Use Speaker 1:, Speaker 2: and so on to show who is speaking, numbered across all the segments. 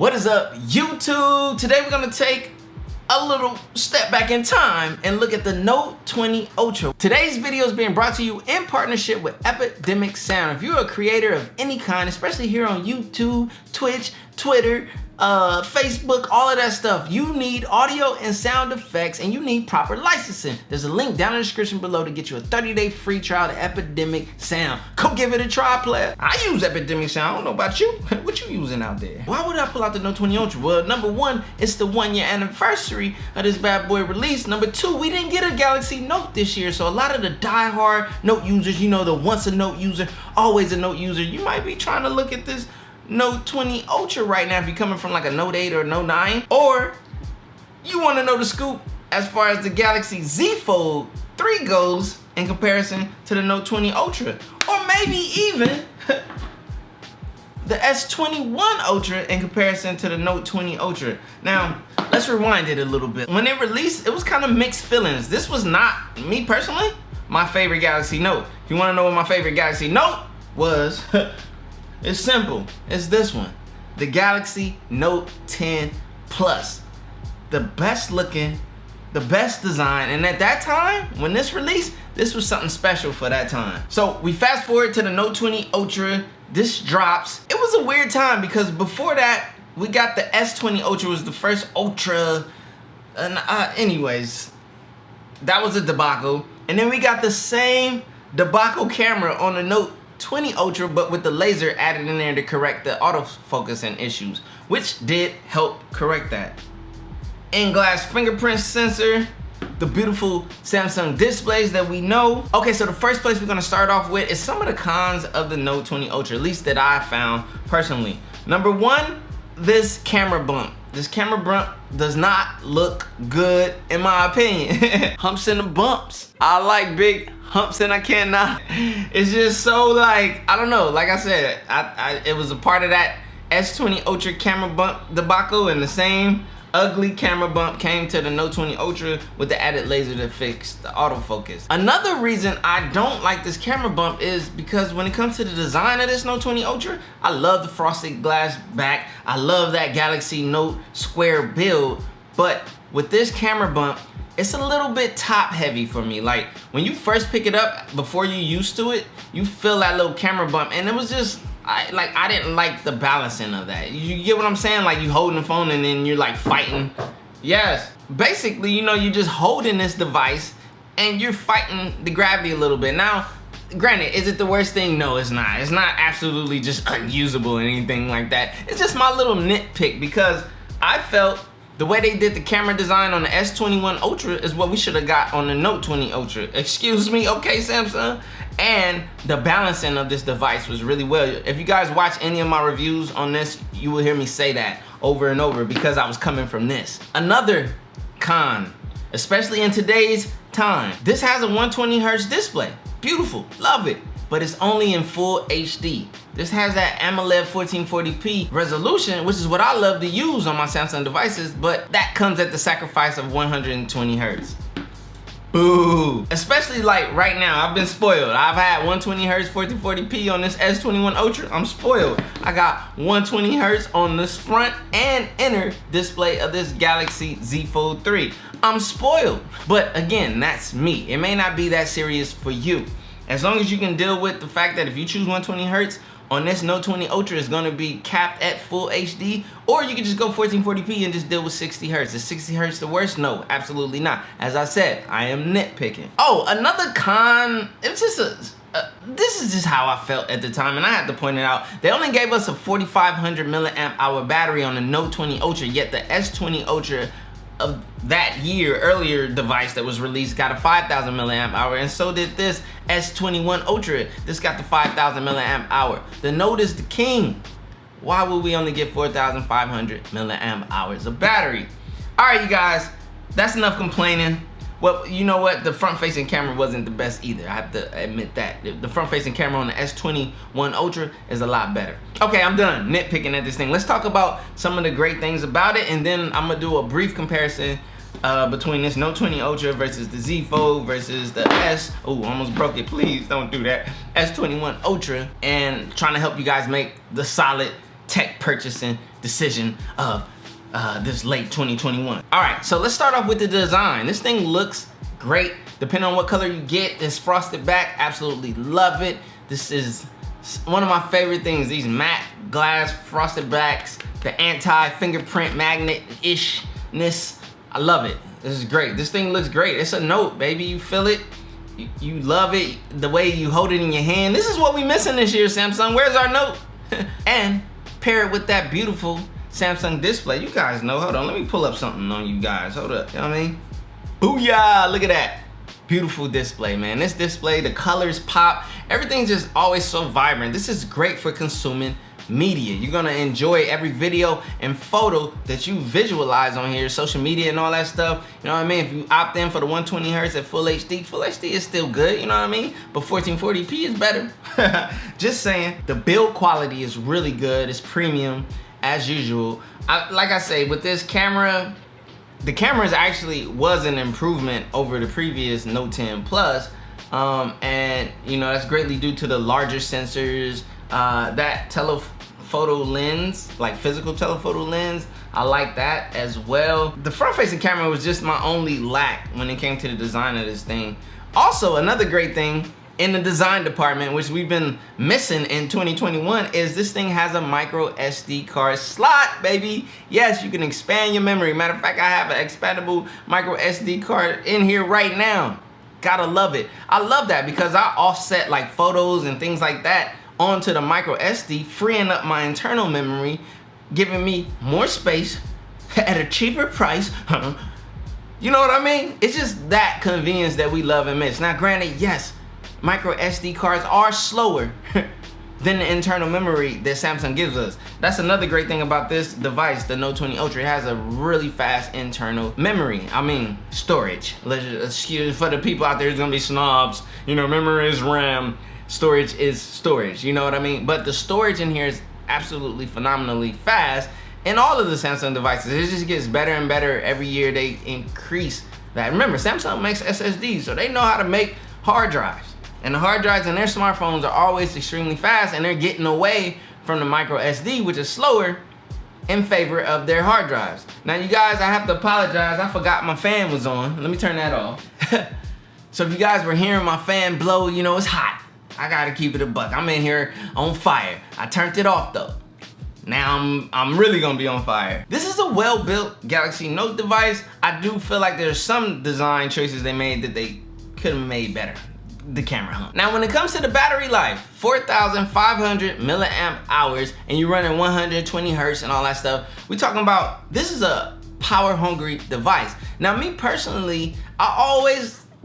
Speaker 1: What is up, YouTube? Today we're gonna take a little step back in time and look at the Note 20 Ultra. Today's video is being brought to you in partnership with Epidemic Sound. If you're a creator of any kind, especially here on YouTube, Twitch, Twitter, Facebook, all of that stuff, you need audio and sound effects and you need proper licensing. There's a link down in the description below to get you a 30-day free trial to Epidemic Sound. Go give it a try, player. I use Epidemic Sound. I don't know about you. What you using out there? Why would I pull out the Note 20 Ultra? Well, number one, it's the 1-year anniversary of this bad boy release. Number two, we didn't get a Galaxy Note this year, so a lot of the die-hard Note users, you know, the once a Note user, always a Note user, you might be trying to look at this Note 20 Ultra right now if you're coming from like a Note 8 or Note 9, or you want to know the scoop as far as the Galaxy Z Fold 3 goes in comparison to the Note 20 Ultra, or maybe even the S21 Ultra in comparison to the Note 20 Ultra. Now, let's rewind it a little bit. When it released, it was kind of mixed feelings. This was not, me personally, my favorite Galaxy Note. If you want to know what my favorite Galaxy Note was, it's simple. It's this one, the Galaxy Note 10 Plus. The best looking, the best design, and at that time, when this released, this was something special for that time. So we fast forward to the Note 20 Ultra. This drops. It was a weird time because before that, we got the S20 Ultra, was the first Ultra. And anyways, that was a debacle. And then we got the same debacle camera on the Note 20 Ultra, but with the laser added in there to correct the autofocus and issues, which did help correct that. In-glass fingerprint sensor, the beautiful Samsung displays that we know. Okay, so the first place we're gonna start off with is some of the cons of the Note 20 Ultra, at least that I found personally. Number one, this camera bump. This camera bump does not look good in my opinion. Humps and the bumps. I like big humps and I cannot. It's just so like, I don't know, like I said, it was a part of that S20 Ultra camera bump debacle, and the same ugly camera bump came to the Note 20 Ultra with the added laser to fix the autofocus. Another reason I don't like this camera bump is because when it comes to the design of this Note 20 Ultra, I love the frosted glass back. I love that Galaxy Note square build, but with this camera bump, it's a little bit top heavy for me. Like when you first pick it up, before you're used to it, you feel that little camera bump, and it was just, I didn't like the balancing of that. You get what I'm saying? Like you holding the phone and then you're like fighting. Yes, basically, you know, you're just holding this device and you're fighting the gravity a little bit. Now, granted, is it the worst thing? No, it's not. It's not absolutely just unusable or anything like that. It's just my little nitpick because I felt the way they did the camera design on the S21 Ultra is what we should have got on the Note 20 Ultra. Excuse me, okay, Samsung? And the balancing of this device was really well. If you guys watch any of my reviews on this, you will hear me say that over and over because I was coming from this. Another con, especially in today's time, this has a 120 Hz display. Beautiful, love it. But it's only in full HD. This has that AMOLED 1440p resolution, which is what I love to use on my Samsung devices, but that comes at the sacrifice of 120 Hz. Boo. Especially like right now, I've been spoiled. I've had 120 Hz 1440p on this S21 Ultra. I'm spoiled. I got 120 Hz on this front and inner display of this Galaxy Z Fold 3. I'm spoiled. But again, that's me. It may not be that serious for you. As long as you can deal with the fact that if you choose 120 Hz on this Note 20 Ultra, it's gonna be capped at full HD, or you can just go 1440p and just deal with 60 Hz. Is 60 Hz the worst? No, absolutely not. As I said, I am nitpicking. Oh, another con, it's just this is just how I felt at the time, and I had to point it out. They only gave us a 4,500 milliamp hour battery on the Note 20 Ultra, yet the S20 Ultra of that year, earlier device that was released got a 5,000 milliamp hour, and so did this S21 Ultra. This got the 5,000 milliamp hour. The Note is the king. Why would we only get 4,500 milliamp hours of battery? All right, you guys, that's enough complaining. Well, you know what? The front-facing camera wasn't the best either. I have to admit that. The front-facing camera on the S21 Ultra is a lot better. Okay, I'm done nitpicking at this thing. Let's talk about some of the great things about it, and then I'm gonna do a brief comparison between this Note 20 Ultra versus the Z Fold versus the almost broke it. Please don't do that. S21 Ultra, and trying to help you guys make the solid tech purchasing decision of this late 2021. All right, so let's start off with the design. This thing looks great. Depending on what color you get, this frosted back, absolutely love it. This is one of my favorite things, these matte glass frosted backs, the anti-fingerprint magnet-ishness. I love it. This is great. This thing looks great. It's a Note, baby. You feel it. You love it. The way you hold it in your hand. This is what we missing this year, Samsung. Where's our Note? And pair it with that beautiful Samsung display. You guys know. Hold on. Let me pull up something on you guys. Hold up. You know what I mean? Booyah. Look at that. Beautiful display, man. This display, the colors pop. Everything's just always so vibrant. This is great for consuming media. You're gonna enjoy every video and photo that you visualize on here, social media and all that stuff. You know what I mean? If you opt in for the 120 hertz at full HD is still good, you know what I mean? But 1440p is better. Just saying. The build quality is really good. It's premium as usual. Like I say, with this camera, the cameras actually was an improvement over the previous Note 10 Plus. And you know, that's greatly due to the larger sensors, that telephoto lens, like physical telephoto lens. I like that as well. The front facing camera was just my only lack when it came to the design of this thing. Also, another great thing in the design department, which we've been missing in 2021, is this thing has a micro SD card slot, baby. Yes, you can expand your memory. Matter of fact, I have an expandable micro SD card in here right now. Gotta love it. I love that because I offset like photos and things like that onto the micro SD, freeing up my internal memory, giving me more space at a cheaper price. You know what I mean? It's just that convenience that we love and miss. Now, granted, yes, micro SD cards are slower than the internal memory that Samsung gives us. That's another great thing about this device, the Note 20 Ultra. It has a really fast internal memory. I mean, storage. Excuse for the people out there who's gonna be snobs. You know, memory is RAM, storage is storage. You know what I mean? But the storage in here is absolutely phenomenally fast. In all of the Samsung devices, it just gets better and better every year. They increase that. Remember, Samsung makes SSDs, so they know how to make hard drives. And the hard drives in their smartphones are always extremely fast, and they're getting away from the micro SD, which is slower, in favor of their hard drives. Now, you guys, I have to apologize. I forgot my fan was on. Let me turn that off. So if you guys were hearing my fan blow, you know, it's hot. I gotta keep it a buck. I'm in here on fire. I turned it off though. Now I'm really gonna be on fire. This is a well-built Galaxy Note device. I do feel like there's some design choices they made that they could have made better. The camera, huh? Now, when it comes to the battery life, 4,500 milliamp hours, and you're running 120 hertz and all that stuff, we're talking about, this is a power hungry device. Now, me personally, I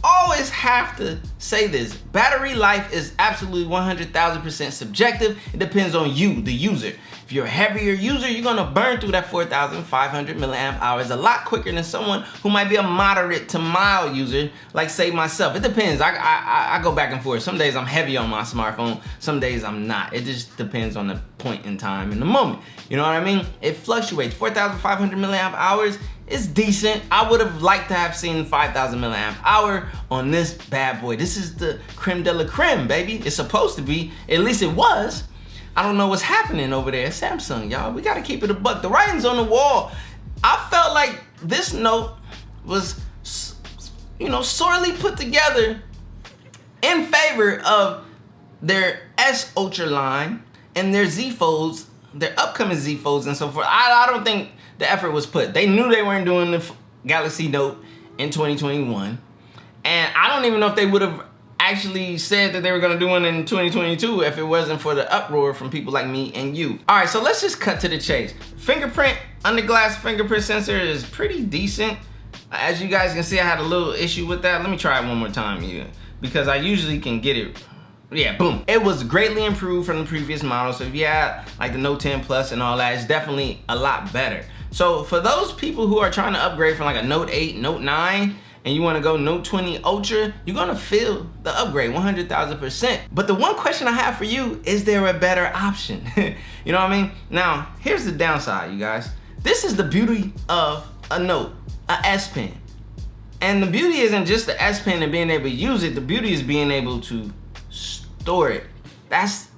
Speaker 1: always have to say this. Battery life is absolutely 100,000% subjective. It depends on you, the user. If you're a heavier user, you're gonna burn through that 4,500 milliamp hours a lot quicker than someone who might be a moderate to mild user, like say myself. It depends. I go back and forth. Some days I'm heavy on my smartphone, some days I'm not. It just depends on the point in time in the moment. You know what I mean? It fluctuates. 4,500 milliamp hours is decent. I would have liked to have seen 5,000 milliamp hour on this bad boy. This is the creme de la creme, baby. It's supposed to be. At least it was. I don't know what's happening over there at Samsung, y'all. We gotta keep it a buck. The writing's on the wall. I felt like this Note was, you know, sorely put together in favor of their S Ultra line and their Z Folds, their upcoming Z Folds and so forth. I don't think the effort was put. They knew they weren't doing the Galaxy Note in 2021. And I don't even know if they would have actually said that they were gonna do one in 2022 if it wasn't for the uproar from people like me and you. All right, so let's just cut to the chase. Fingerprint, under glass fingerprint sensor is pretty decent. As you guys can see, I had a little issue with that. Let me try it one more time here, because I usually can get it. Yeah, boom. It was greatly improved from the previous model. So if you had like the Note 10 Plus and all that, it's definitely a lot better. So for those people who are trying to upgrade from like a Note 8, Note 9, and you want to go Note 20 Ultra, you're gonna feel the upgrade 100,000%. But the one question I have for you, is there a better option? You know what I mean? Now, here's the downside, you guys. This is the beauty of a Note, a S Pen. And the beauty isn't just the S Pen and being able to use it, the beauty is being able to store it. That's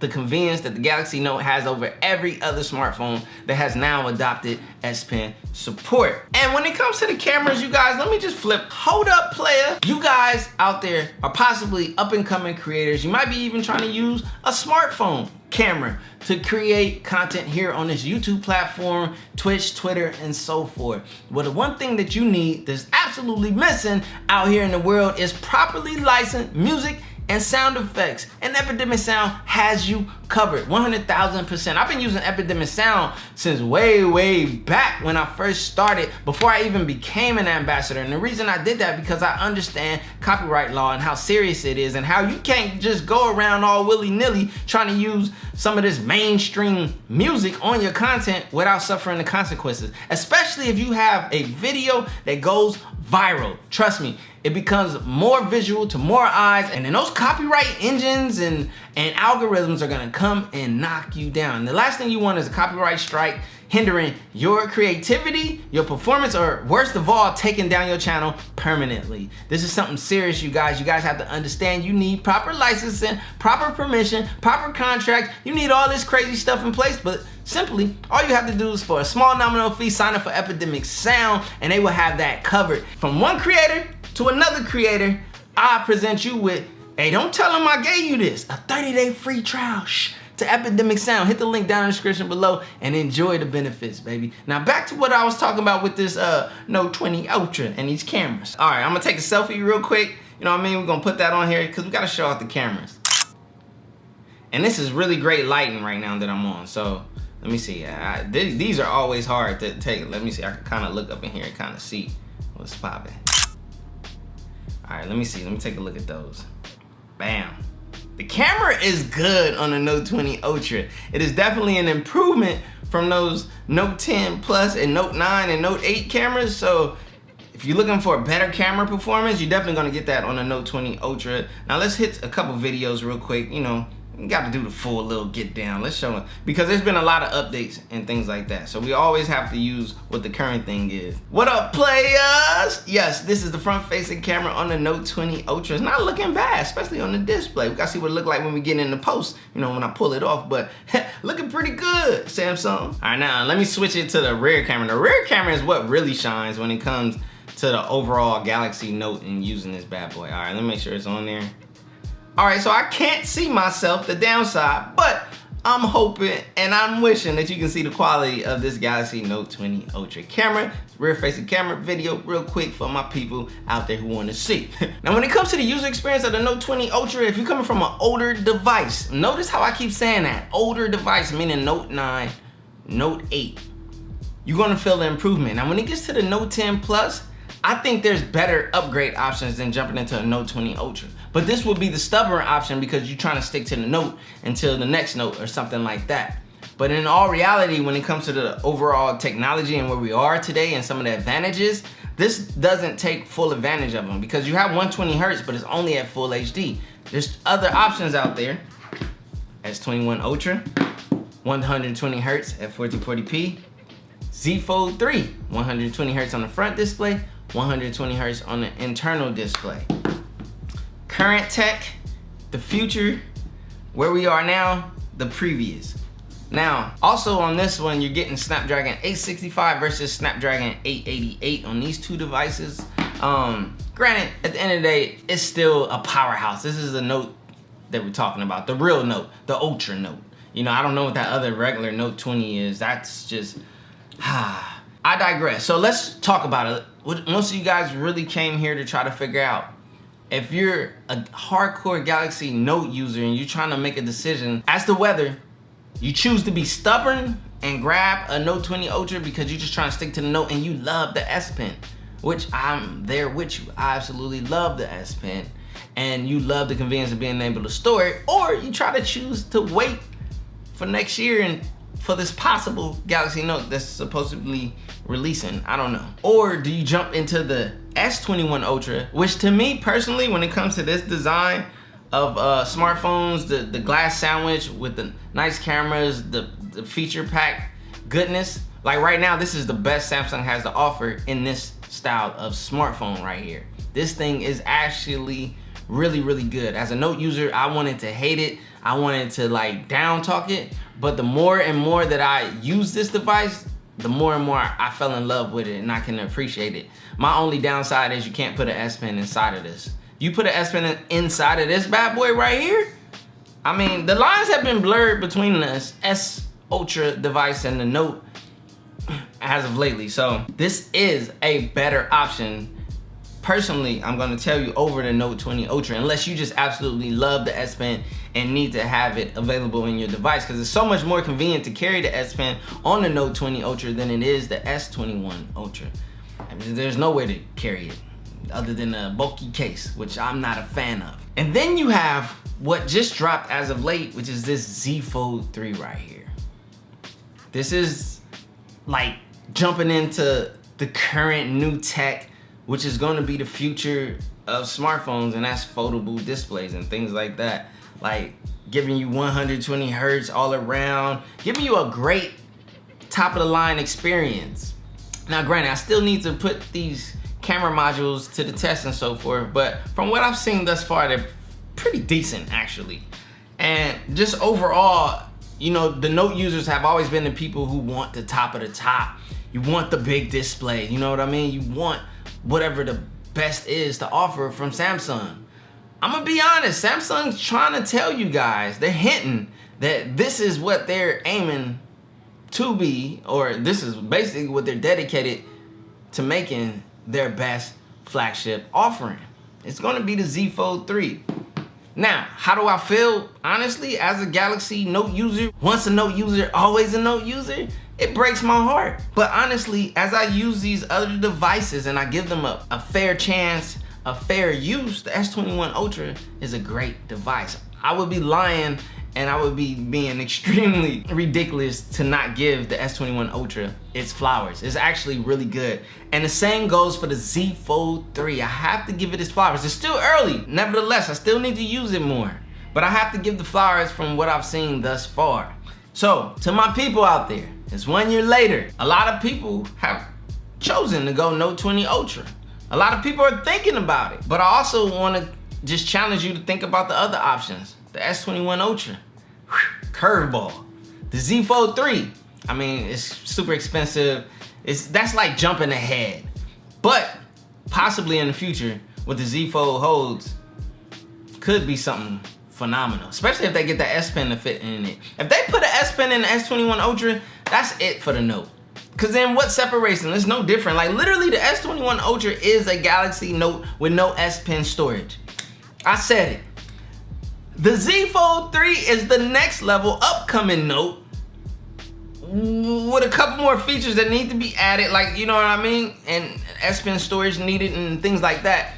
Speaker 1: the convenience that the Galaxy Note has over every other smartphone that has now adopted S Pen support. And when it comes to the cameras, you guys, let me just flip. Hold up, player. You guys out there are possibly up and coming creators. You might be even trying to use a smartphone camera to create content here on this YouTube platform, Twitch, Twitter, and so forth. Well, the one thing that you need that's absolutely missing out here in the world is properly licensed music and sound effects. And Epidemic Sound has you covered 100,000%. I've been using Epidemic Sound since way back when I first started, before I even became an ambassador. And the reason I did that because I understand copyright law and how serious it is, and how you can't just go around all willy-nilly trying to use some of this mainstream music on your content without suffering the consequences, especially if you have a video that goes viral. Trust me, it becomes more visual to more eyes, and then those copyright engines and algorithms are gonna come and knock you down. The last thing you want is a copyright strike hindering your creativity, your performance, or worst of all, taking down your channel permanently. This is something serious, you guys. You guys have to understand you need proper licensing, proper permission, proper contract. You need all this crazy stuff in place, but simply, all you have to do is for a small nominal fee, sign up for Epidemic Sound, and they will have that covered. From one creator to another creator, I present you with, hey, don't tell them I gave you this, a 30-day free trial to Epidemic Sound. Hit the link down in the description below and enjoy the benefits, baby. Now back to what I was talking about with this Note 20 Ultra and these cameras. All right, I'm gonna take a selfie real quick. You know what I mean? We're gonna put that on here because we gotta show off the cameras. And this is really great lighting right now that I'm on. So let me see. These are always hard to take. Let me see. I can kind of look up in here and kind of see what's popping. All right, let me see. Let me take a look at those. Bam. The camera is good on the Note 20 Ultra. It is definitely an improvement from those Note 10 Plus and Note 9 and Note 8 cameras. So if you're looking for a better camera performance, you're definitely gonna get that on the Note 20 Ultra. Now let's hit a couple videos real quick. You know, you got to do the full little get down. Let's show them, because there's been a lot of updates and things like that. So we always have to use what the current thing is. What up, players? Yes, this is the front-facing camera on the Note 20 Ultra. It's not looking bad, especially on the display. We got to see what it look like when we get in the post, you know, when I pull it off, but looking pretty good, Samsung. All right, now let me switch it to the rear camera. The rear camera is what really shines when it comes to the overall Galaxy Note and using this bad boy. All right, let me make sure it's on there. All right, so I can't see myself, the downside, but I'm hoping and I'm wishing that you can see the quality of this Galaxy Note 20 Ultra camera, rear-facing camera video, real quick for my people out there who want to see. Now, when it comes to the user experience of the Note 20 Ultra, if you're coming from an older device, notice how I keep saying that, older device, meaning Note 9, Note 8, you're gonna feel the improvement. Now, when it gets to the Note 10 Plus, I think there's better upgrade options than jumping into a Note 20 Ultra. But this would be the stubborn option because you're trying to stick to the Note until the next Note or something like that. But in all reality, when it comes to the overall technology and where we are today and some of the advantages, this doesn't take full advantage of them because you have 120 Hertz, but it's only at full HD. There's other options out there. S21 Ultra, 120 Hertz at 1440p. Z Fold 3, 120 Hertz on the front display, 120 Hertz on the internal display. Current tech, the future, where we are now, the previous. Now, also on this one, you're getting Snapdragon 865 versus Snapdragon 888 on these two devices. Granted, at the end of the day, it's still a powerhouse. This is the Note that we're talking about, the real Note, the Ultra Note. You know, I don't know what that other regular Note 20 is. That's just, I digress. So let's talk about it. What most of you guys really came here to try to figure out, if you're a hardcore Galaxy Note user and you're trying to make a decision as to whether you choose to be stubborn and grab a Note 20 Ultra because you're just trying to stick to the Note and you love the S Pen, which I'm there with you. I absolutely love the S Pen and you love the convenience of being able to store it, or you try to choose to wait for next year and for this possible Galaxy Note that's supposedly releasing, I don't know. Or do you jump into the S21 Ultra, which to me personally, when it comes to this design of smartphones, the glass sandwich with the nice cameras, the feature pack goodness, like right now, this is the best Samsung has to offer in this style of smartphone right here. This thing is actually really, really good. As a Note user, I wanted to hate it. I wanted to like down talk it, but the more and more that I use this device, the more and more I fell in love with it and I can appreciate it. My only downside is you can't put an S Pen inside of this. You put an S Pen inside of this bad boy right here, I mean, the lines have been blurred between the S Ultra device and the Note as of lately. So this is a better option. Personally, I'm gonna tell you, over the Note 20 Ultra, unless you just absolutely love the S Pen and need to have it available in your device, because it's so much more convenient to carry the S Pen on the Note 20 Ultra than it is the S21 Ultra. I mean, there's no way to carry it other than a bulky case, which I'm not a fan of. And then you have what just dropped as of late, which is this Z Fold 3 right here. This is like jumping into the current new tech, which is going to be the future of smartphones, and that's foldable displays and things like that. Like giving you 120 hertz all around, giving you a great top of the line experience. Now granted, I still need to put these camera modules to the test and so forth, but from what I've seen thus far, they're pretty decent actually. And just overall, you know, the Note users have always been the people who want the top of the top. You want the big display, you know what I mean? You want whatever the best is to offer from Samsung. I'm gonna be honest, Samsung's trying to tell you guys, they're hinting that this is what they're aiming to be, or this is basically what they're dedicated to making their best flagship offering. It's gonna be the Z Fold 3. Now, how do I feel? Honestly, as a Galaxy Note user, once a Note user, always a Note user, it breaks my heart. But honestly, as I use these other devices and I give them a fair chance, a fair use, the S21 Ultra is a great device. I would be lying and I would be being extremely ridiculous to not give the S21 Ultra its flowers. It's actually really good. And the same goes for the Z Fold 3. I have to give it its flowers. It's still early. Nevertheless, I still need to use it more. But I have to give the flowers from what I've seen thus far. So, to my people out there, it's 1 year later. A lot of people have chosen to go Note 20 Ultra. A lot of people are thinking about it. But I also want to just challenge you to think about the other options. The S21 Ultra, curveball. The Z Fold 3, I mean, it's super expensive. That's like jumping ahead. But possibly in the future, what the Z Fold holds could be something phenomenal, especially if they get the S Pen to fit in it. If they put an S Pen in the S21 Ultra, that's it for the Note. Cause then what separates them? It's no different. Like literally the S21 Ultra is a Galaxy Note with no S Pen storage. I said it. The Z Fold 3 is the next level upcoming Note with a couple more features that need to be added, like, you know what I mean? And S Pen storage needed and things like that.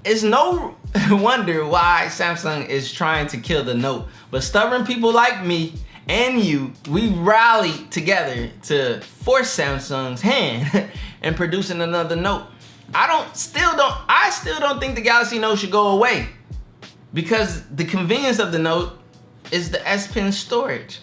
Speaker 1: It's no wonder why Samsung is trying to kill the Note. But stubborn people like me and you, we rallied together to force Samsung's hand in producing another Note. I still don't think the Galaxy Note should go away, because the convenience of the Note is the S Pen storage.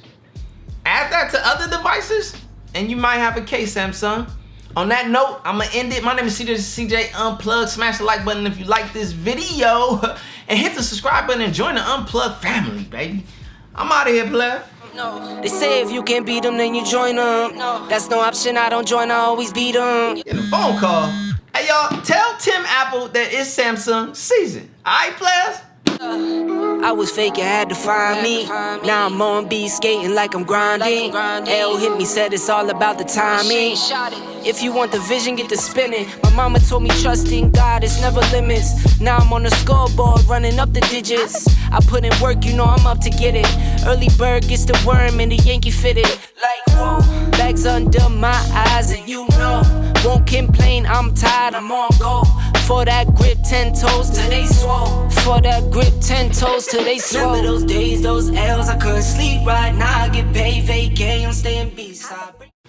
Speaker 1: Add that to other devices and you might have a case, Samsung. On that note, I'm gonna end it. My name is CJ Unplugged. Smash the like button if you like this video and hit the subscribe button and join the Unplugged family, baby. I'm out of here, player.
Speaker 2: No. They say if you can't beat them, then you join them. No. That's no option, I don't join, I always beat them.
Speaker 1: Get a phone call. Hey y'all, tell Tim Apple that it's Samsung season. Alright, players?
Speaker 2: I was fake, you had to find me. Now I'm on B skating like I'm grinding. L hit me, said it's all about the timing. If you want the vision, get to spinning. My mama told me trust in God, it's never limits. Now I'm on the scoreboard, running up the digits. I put in work, you know I'm up to get it. Early bird gets the worm and the Yankee fitted. Like whoa, bags under my eyes and you know. Won't complain, I'm tired, I'm on go. For that grip, 10 toes till they swole. For that grip, 10 toes till they swole. Remember those days, those L's, I couldn't sleep right now. I get paid, vacay, I'm staying B-side.